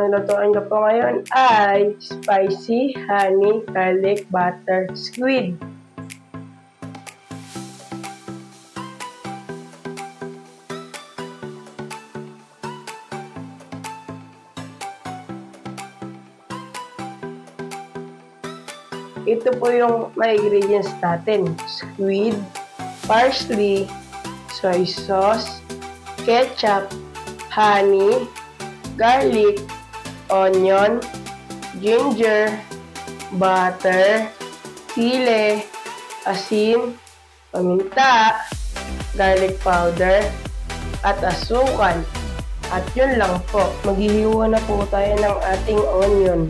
ang lutuin ko po ngayon ay spicy honey garlic butter squid. Ito po yung mga ingredients natin: squid, parsley, soy sauce, ketchup, honey, garlic, onion, ginger, butter, sili, asin, paminta, garlic powder, at asukal. At yun lang po. Maghihiwa na po tayo ng ating onion.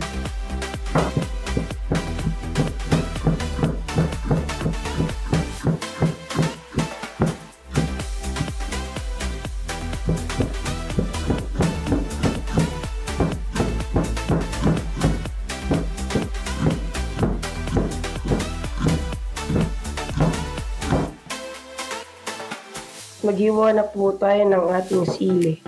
Maghiwa na po tayo ng ating sili.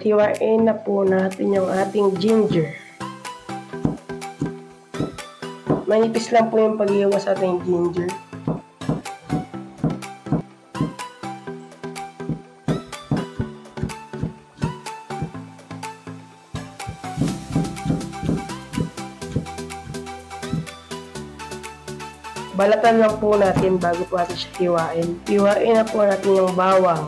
Hiwain na po natin yung ating ginger. Manipis lang po yung paghiwa sa ating ginger. Balatan lang po natin bago po natin siya hiwain. Hiwain na po natin yung bawang.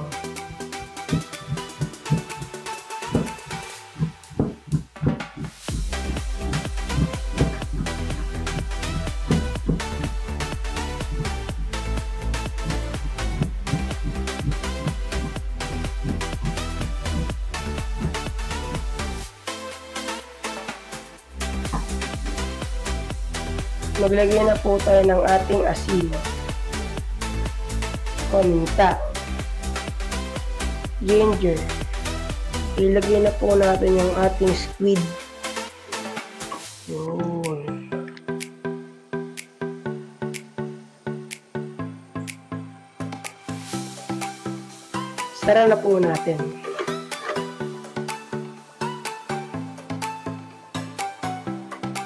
Maglagay na po tayo ng ating asin, paminta, ginger. Ilagay na po natin yung ating squid. Yun. Sara na po natin.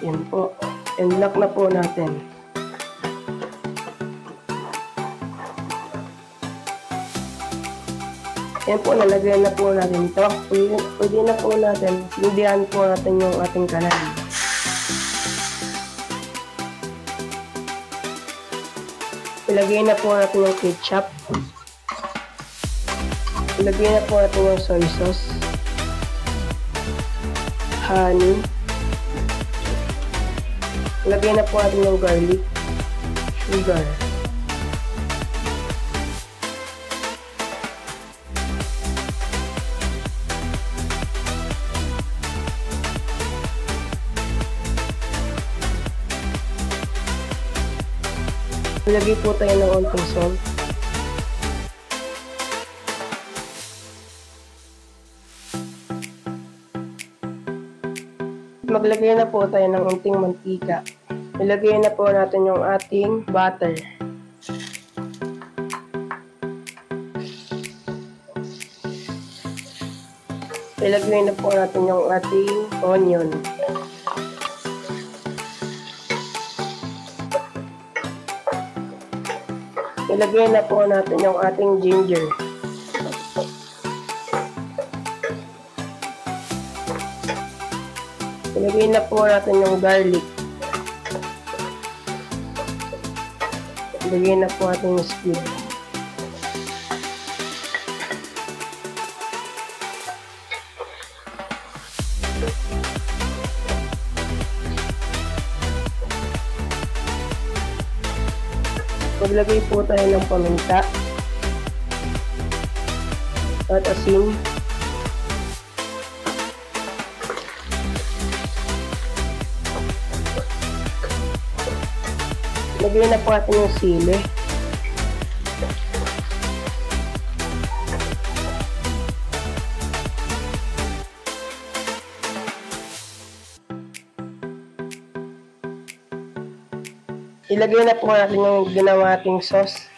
Yan po. Lock na po natin. Yan po, nalagyan na po natin ito. Pwede na po natin, sindihan po natin yung ating kalan. Ilagay na po natin yung ketchup. Ilagay na po natin yung soy sauce, honey. Ilagay na po natin yung garlic, sugar. Ilagay po tayo ng onting salt. Maglagay na po tayo ng unting mantika. Ilagay na po natin yung ating butter. Ilagay na po natin yung ating onion. Ilagay na po natin yung ating ginger. Ilagay na po natin yung garlic. Ilagay na po natin yung squid. Maglagay po tayo ng paminta at asin. Lagyan na po natin yung sili. Ilagay na po natin yung ginawa nating sauce.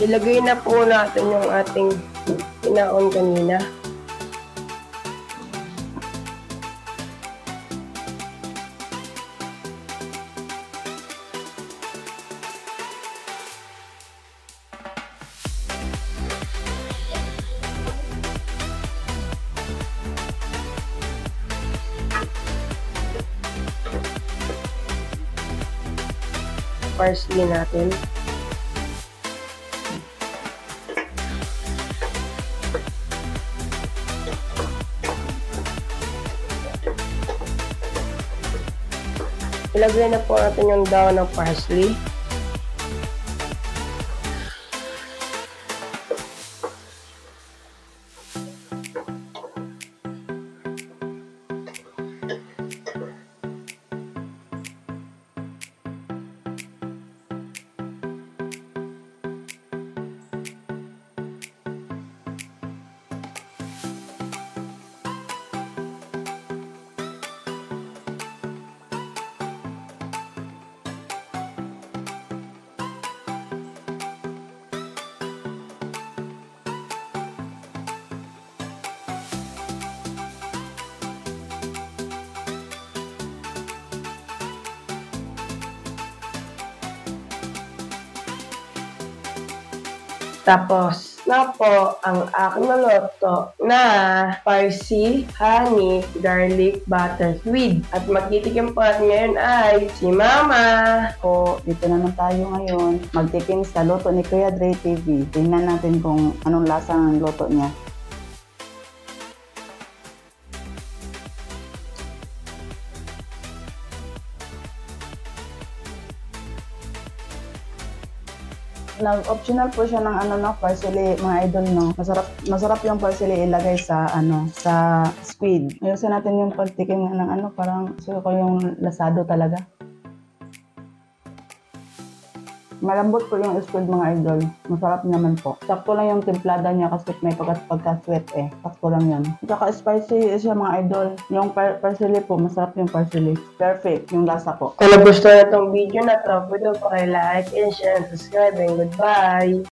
Ilagay na po natin yung ating pinaon kanina. Parsley natin. Ilagay na po natin yung daon ng parsley. Tapos na po ang aking naloto na spicy honey garlic butter squid. At magtitikim po natin ngayon ay si Mama. So, dito naman tayo ngayon magtikim sa luto ni Kuya Dre TV. Tingnan natin kung anong lasa ng luto niya. Optional po siya ng parsley, mga idol, no. Masarap yung parsley ilagay sa sa squid. Ayusin natin yung pagtikim ng parang gusto ko yung lasado talaga. Malambot po yung squid, mga idol. Masarap naman po. Sakto lang yung templada niya kasi may pagka-sweat eh. Sakto lang yan. Saka spicy siya, mga idol. Yung parsley po, masarap yung parsley. Perfect yung lasa po. Kung nagustuhan na itong video na to, pwede po kayo like and share and subscribe and goodbye!